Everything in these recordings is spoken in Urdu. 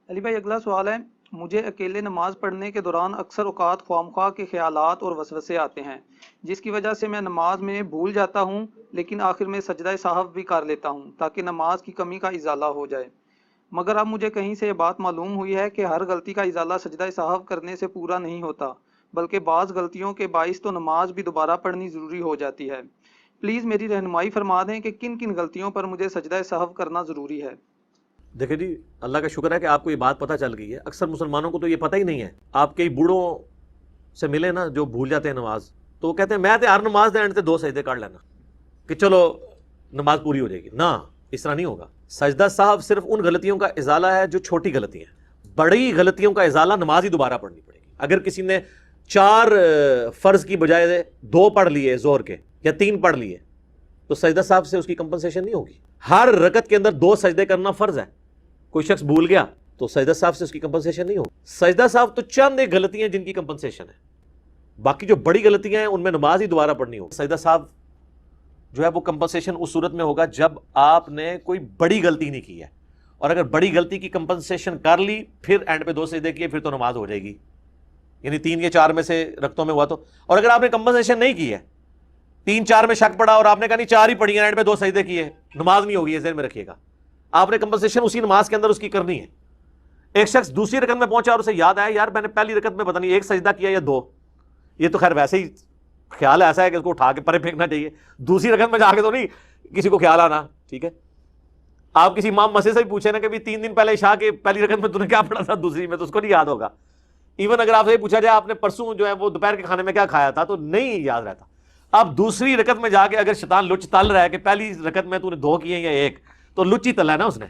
علی بھائی اگلا سوال ہے، مجھے اکیلے نماز پڑھنے کے دوران اکثر اوقات خواہ کے خیالات اور وسوسے آتے ہیں، جس کی وجہ سے میں نماز میں بھول جاتا ہوں، لیکن آخر میں سجدہ سہو بھی کر لیتا ہوں تاکہ نماز کی کمی کا ازالہ ہو جائے۔ مگر اب مجھے کہیں سے یہ بات معلوم ہوئی ہے کہ ہر غلطی کا ازالہ سجدہ سہو کرنے سے پورا نہیں ہوتا، بلکہ بعض غلطیوں کے باعث تو نماز بھی دوبارہ پڑھنی ضروری ہو جاتی ہے۔ پلیز میری رہنمائی فرما دیں کہ کن کن غلطیوں پر مجھے سجدہ سہو کرنا ضروری ہے۔ دیکھیں جی، اللہ کا شکر ہے کہ آپ کو یہ بات پتہ چل گئی ہے۔ اکثر مسلمانوں کو تو یہ پتہ ہی نہیں ہے۔ آپ کئی بوڑھوں سے ملے نا جو بھول جاتے ہیں نماز، تو وہ کہتے ہیں میں ہر نماز دے اینڈ تے 2 سجدے کر لینا کہ چلو نماز پوری ہو جائے گی۔ نہ، اس طرح نہیں ہوگا۔ سجدہ صاحب صرف ان غلطیوں کا ازالہ ہے جو چھوٹی غلطی ہیں۔ بڑی غلطیوں کا ازالہ نماز ہی دوبارہ پڑھنی پڑے گی۔ اگر کسی نے 4 فرض کی بجائے 2 پڑھ لیے ظہر کے یا 3 پڑھ لیے، تو سجدہ صاحب سے اس کی کمپنسیشن نہیں ہوگی۔ ہر رکعت کے اندر 2 سجدے کرنا فرض ہے۔ کوئی شخص بھول گیا تو سجدہ صاحب سے اس کی کمپنسیشن نہیں ہوگی۔ سجدہ صاحب تو چند ایک غلطیاں جن کی کمپنسیشن ہے، باقی جو بڑی غلطیاں ہیں ان میں نماز ہی دوبارہ پڑھنی ہوگی۔ سجدہ صاحب جو ہے وہ کمپنسیشن اس صورت میں ہوگا جب آپ نے کوئی بڑی غلطی نہیں کی ہے، اور اگر بڑی غلطی کی کمپنسیشن کر لی پھر اینڈ پہ 2 سجدے کیے پھر تو نماز ہو جائے گی، یعنی 3 یا 4 میں سے رکعتوں میں ہوا تو۔ اور اگر آپ نے کمپنسیشن نہیں کی ہے، 3 4 میں شک پڑا اور آپ نے کہا نہیں 4 ہی پڑھی ہیں، اینڈ پہ 2 سجدے کیے، نماز نہیں ہوگی، یہ ذہن میں رکھیے گا۔ آپ نے کمپنسیشن اسی نماز کے اندر اس کی کرنی ہے۔ ایک شخص دوسری رکعت میں پہنچا اور اسے یاد آیا یار میں نے پہلی رکعت میں پتہ نہیں 1 سجدہ کیا یا 2، یہ تو خیر ویسے ہی خیال ایسا ہے کہ اس کو اٹھا کے پرے پھینکنا چاہیے، دوسری رکعت میں جا کے تو نہیں کسی کو خیال آنا، ٹھیک ہے۔ آپ کسی امام مسجد سے بھی پوچھیں نا کہ 3 دن پہلے عشاء کے پہلی رکعت میں تو نے کیا پڑھا تھا، دوسری میں، تو اس کو نہیں یاد ہوگا۔ ایون اگر آپ سے پوچھا جائے آپ نے پرسوں جو ہے وہ دوپہر کے کھانے میں کیا کھایا تھا، تو نہیں یاد رہتا۔ اب دوسری رکعت میں جا کے اگر شیطان لچ تل رہا ہے کہ پہلی رکعت میں تو نے 2 کیے یا 1، تو لچ ہی تلا ہے نا اس نے۔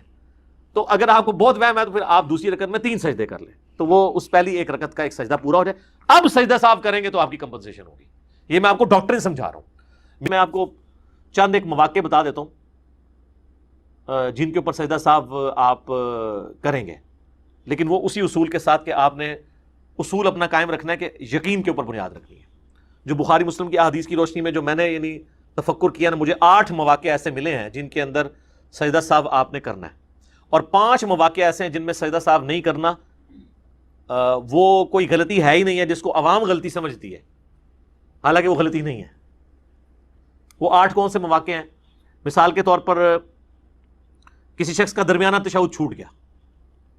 تو اگر آپ کو بہت وہم ہے تو پھر آپ دوسری رکعت میں 3 سجدے کر لیں، تو وہ اس پہلی 1 رکعت کا 1 سجدہ پورا ہو جائے۔ اب سجدہ صاحب کریں گے تو آپ کی کمپنسیشن ہوگی۔ یہ میں آپ کو ڈاکٹرین سمجھا رہا ہوں۔ میں آپ کو چند ایک مواقع بتا دیتا ہوں جن کے اوپر سجدہ صاحب آپ کریں گے، لیکن وہ اسی اصول کے ساتھ کہ آپ نے اصول اپنا قائم رکھنا ہے کہ یقین کے اوپر بنیاد رکھنی ہے۔ جو بخاری مسلم کی احادیث کی روشنی میں جو میں نے یعنی تفکر کیا نا، مجھے 8 مواقع ایسے ملے ہیں جن کے اندر سجدہ صاحب آپ نے کرنا ہے، اور 5 مواقع ایسے ہیں جن میں سجدہ صاحب نہیں کرنا۔ وہ کوئی غلطی ہے ہی نہیں ہے جس کو عوام غلطی سمجھتی ہے، حالانکہ وہ غلطی نہیں ہے۔ وہ 8 کون سے مواقع ہیں؟ مثال کے طور پر کسی شخص کا درمیانہ تشہد چھوٹ گیا۔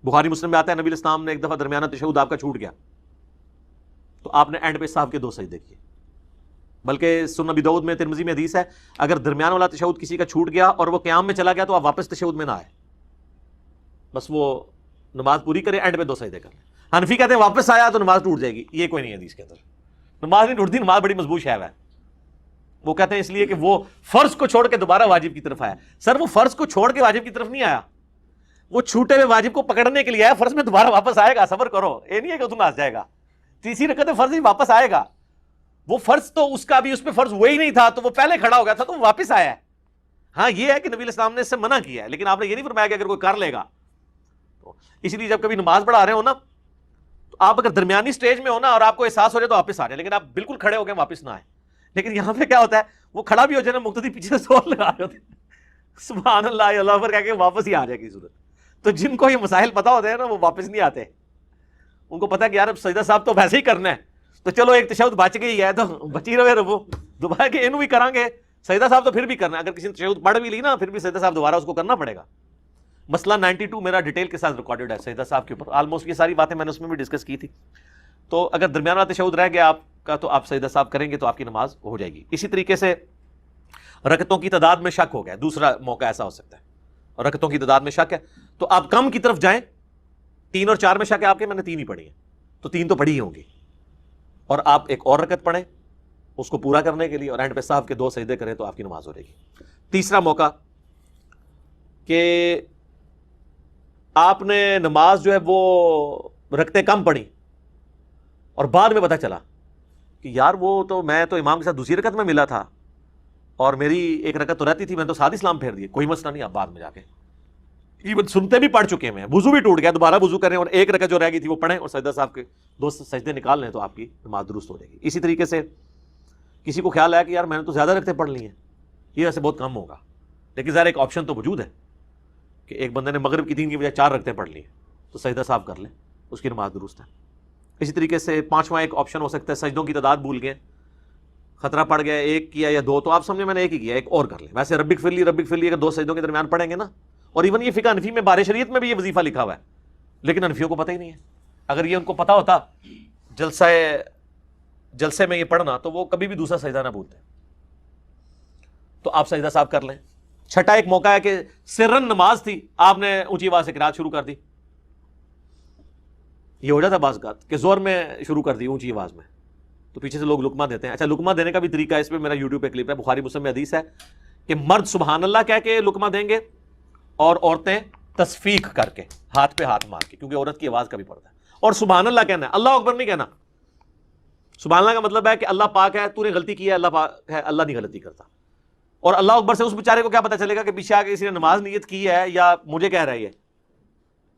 بخاری مسلم میں آتا ہے نبی الاسلام نے ایک دفعہ درمیانہ تشہد آپ کا چھوٹ گیا تو آپ نے اینڈ پہ صاحب کے 2 سجدے کیے۔ بلکہ سنن ابی داؤد میں، ترمذی میں حدیث ہے اگر درمیان والا تشہد کسی کا چھوٹ گیا اور وہ قیام میں چلا گیا تو آپ واپس تشہد میں نہ آئے، بس وہ نماز پوری کرے، اینڈ پہ 2 سجدے کر لیں۔ حنفی کہتے ہیں واپس آیا تو نماز ٹوٹ جائے گی، یہ کوئی نہیں ہے حدیث کے اندر۔ نماز نہیں ٹوٹتی، نماز بڑی مضبوط شے ہے۔ وہ کہتے ہیں اس لیے کہ وہ فرض کو چھوڑ کے دوبارہ واجب کی طرف آیا۔ سر وہ فرض کو چھوڑ کے واجب کی طرف نہیں آیا، وہ چھوٹے ہوئے واجب کو پکڑنے کے لیے آیا، فرض میں دوبارہ واپس آئے گا، صبر کرو، یہ نہیں ہے کہ اتنا آ جائے گا، تیسری رکعت میں فرض ہی واپس آئے گا۔ وہ فرض تو اس کا بھی اس پہ فرض وہی نہیں تھا، تو وہ پہلے کھڑا ہو گیا تھا تو وہ واپس آیا ہے۔ ہاں یہ ہے کہ نبی الاسلام نے اس سے منع کیا ہے، لیکن آپ نے یہ نہیں فرمایا کہ اگر کوئی کر لے گا تو۔ اس لیے جب کبھی نماز پڑھا رہے ہو نا، تو آپ اگر درمیانی سٹیج میں ہو نا اور آپ کو احساس ہو جائے تو واپس آ جائے، لیکن آپ بالکل کھڑے ہو گئے واپس نہ آئے۔ لیکن یہاں پہ کیا ہوتا ہے، وہ کھڑا بھی ہو جائے نا، مقتدی پیچھے سے زور لگا رہے ہوتے ہیں، سبحان اللہ اللہ اکبر کہہ کے واپس ہی آ جائے گی صورت۔ تو جن کو یہ مسائل پتا ہوتے ہیں نا وہ واپس نہیں آتے، ان کو پتا ہے کہ یار اب سجدہ صاحب تو ویسے ہی کرنا ہے، تو چلو ایک تشہد بچ گئی ہے تو بچی رہے ربو، دوبارہ کہ انہوں بھی کریں گے سجدہ صاحب تو پھر بھی کرنا ہے۔ اگر کسی نے تشہد پڑھ بھی لی نا پھر بھی سجدہ صاحب دوبارہ اس کو کرنا پڑے گا۔ مسئلہ 92 میرا ڈیٹیل کے ساتھ ریکارڈڈ ہے سجدہ صاحب کے اوپر، آلموسٹ یہ ساری باتیں میں نے اس میں بھی ڈسکس کی تھی۔ تو اگر درمیان والا تشہد رہ گیا آپ کا تو آپ سجدہ صاحب کریں گے تو آپ کی نماز ہو جائے گی۔ اسی طریقے سے رکعتوں کی تعداد میں شک ہو گیا، دوسرا موقع ایسا ہو سکتا ہے، رکعتوں کی تعداد میں شک ہے تو آپ کم کی طرف جائیں۔ 3 اور 4 میں شک ہے آپ کے، میں نے 3 ہی پڑھی ہیں تو 3 تو پڑھی ہی ہوں گی، اور آپ ایک اور رکعت پڑھیں اس کو پورا کرنے کے لیے اور اینڈ پہ صاحب کے 2 سجدے کریں تو آپ کی نماز ہو جائے گی۔ تیسرا موقع کہ آپ نے نماز جو ہے وہ رکعتیں کم پڑھی اور بعد میں پتہ چلا کہ یار وہ تو میں تو امام کے ساتھ دوسری رکعت میں ملا تھا اور میری ایک رکعت تو رہتی تھی، میں تو ساتھ اسلام پھیر دیے، کوئی مسئلہ نہیں، آپ بعد میں جا کے ایون سنتے بھی پڑھ چکے ہیں، وضو بھی ٹوٹ گیا، دوبارہ وضو کریں اور ایک رکعت جو رہ گئی تھی وہ پڑھیں اور سجدہ صاحب کے 2 سجدے نکال لیں تو آپ کی نماز درست ہو جائے گی۔ اسی طریقے سے کسی کو خیال آیا کہ یار میں نے تو زیادہ رکعتیں پڑھ لی ہیں، یہ ویسے بہت کم ہوگا، لیکن ظاہر ایک آپشن تو موجود ہے کہ ایک بندے نے مغرب کی 3 کی بجائے 4 رکعتیں پڑھ لی ہیں، تو سجدہ صاحب کر لیں، اس کی نماز درست ہے۔ اسی طریقے سے پانچواں ایک آپشن ہو سکتا ہے، سجدوں کی تعداد بھول گئے، خطرہ پڑ گیا، ایک کیا یا دو، تو آپ سمجھے میں نے ایک ہی کیا، ایک اور کر لیں۔ ویسے ربک فلی اگر دو سجدوں کے درمیان پڑھیں گے نا، اور ایون یہ فقہ حنفی میں بار شریعت میں بھی یہ وظیفہ لکھا ہوا ہے، لیکن حنفیوں کو پتہ ہی نہیں ہے۔ اگر یہ ان کو پتہ ہوتا جلسے میں یہ پڑھنا، تو وہ کبھی بھی دوسرا سجدہ نہ بھولتے۔ تو آپ سجدہ صاحب کر لیں۔ چھٹا ایک موقع ہے کہ سرن نماز تھی، آپ نے اونچی آواز سے قرات شروع کر دی، یہ ہو جاتا ہے بعض اوقات کہ زور میں شروع کر دی اونچی آواز میں، تو پیچھے سے لوگ لقمہ دیتے ہیں۔ اچھا، لقمہ دینے کا بھی طریقہ ہے، اس پہ میرا یوٹیوب پہ کلپ ہے، بخاری مسلم میں حدیث ہے کہ مرد سبحان اللہ کہہ کے لقمہ دیں گے اور عورتیں تصفیق کر کے، ہاتھ پہ ہاتھ مار کے، کیونکہ عورت کی آواز کا بھی پڑتا ہے۔ اور سبحان اللہ کہنا ہے، اللہ اکبر نہیں کہنا۔ سبحان اللہ کا مطلب ہے کہ اللہ پاک ہے، تو نے غلطی کی ہے، اللہ پاک ہے، اللہ نہیں غلطی کرتا۔ اور اللہ اکبر سے اس بیچارے کو کیا پتہ چلے گا کہ پیچھے آ کے کسی نے نماز نیت کی ہے یا مجھے کہہ رہا ہے؟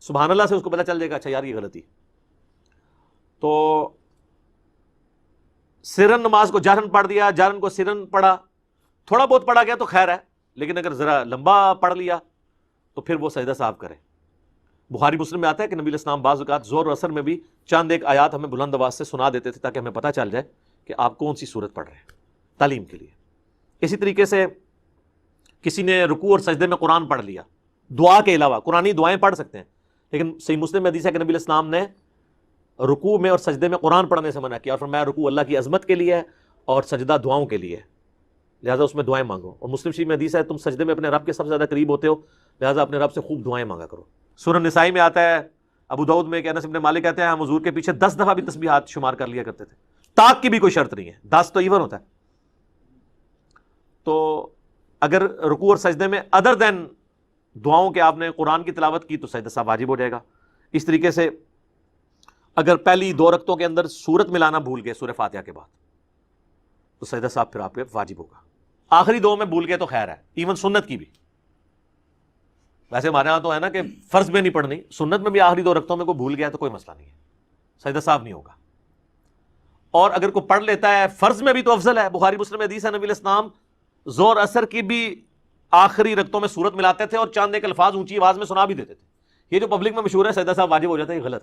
سبحان اللہ سے اس کو پتہ چل جائے گا، اچھا یار یہ غلطی۔ تو سرن نماز کو جہرن پڑھ دیا، جہرن کو سرن پڑھا، تھوڑا بہت پڑھا گیا تو خیر ہے، لیکن اگر ذرا لمبا پڑھ لیا تو پھر وہ سجدہ صاحب کرے۔ بخاری مسلم میں آتا ہے کہ نبی علیہ السلام بعض اوقات زور اور اثر میں بھی چند ایک آیات ہمیں بلند آواز سے سنا دیتے تھے تاکہ ہمیں پتہ چل جائے کہ آپ کون سی سورت پڑھ رہے ہیں، تعلیم کے لیے۔ اسی طریقے سے کسی نے رکوع اور سجدے میں قرآن پڑھ لیا، دعا کے علاوہ قرآنی دعائیں پڑھ سکتے ہیں، لیکن صحیح مسلم میں حدیث ہے کہ نبی علیہ السلام نے رکوع میں اور سجدے میں قرآن پڑھنے سے منع کیا، اور فرمایا رکوع اللہ کی عظمت کے لیے ہے اور سجدہ دعاؤں کے لیے، لہٰذا اس میں دعائیں مانگو۔ اور مسلم شریف میں حدیث ہے تم سجدے میں اپنے رب کے سب سے زیادہ قریب ہوتے ہو، لہٰذا اپنے رب سے خوب دعائیں مانگا کرو۔ سورہ نسائی میں آتا ہے، ابو داؤد میں کہ انس بن مالک کہتے ہیں ہم حضور کے پیچھے 10 دفعہ بھی تسبیحات شمار کر لیا کرتے تھے، طاق کی بھی کوئی شرط نہیں ہے، 10 تو ایون ہوتا ہے۔ تو اگر رکوع اور سجدے میں ادر دین دعاؤں کے آپ نے قرآن کی تلاوت کی تو سجدہ صاحب واجب ہو جائے گا۔ اس طریقے سے اگر پہلی 2 رکعتوں کے اندر سورت ملانا بھول گئے سورہ فاتحہ کے بعد تو سجدہ صاحب پھر آپ پہ واجب ہوگا۔ آخری 2 میں بھول گئے تو خیر ہے، ایون سنت کی بھی، ویسے ہمارے ہاں تو ہے نا کہ فرض میں نہیں پڑھنی، سنت میں بھی آخری 2 رکعتوں میں کوئی بھول گیا تو کوئی مسئلہ نہیں ہے، سجدہ صاحب نہیں ہوگا۔ اور اگر کوئی پڑھ لیتا ہے فرض میں بھی تو افضل ہے، بخاری مسلم میں حدیث ہے نبی علیہ السلام زور اثر کی بھی آخری رکعتوں میں سورت ملاتے تھے اور چند ایک الفاظ اونچی آواز میں سنا بھی دیتے تھے۔ یہ جو پبلک میں مشہور ہے سجدہ صاحب واجب ہو جاتا ہے، یہ غلط ہے۔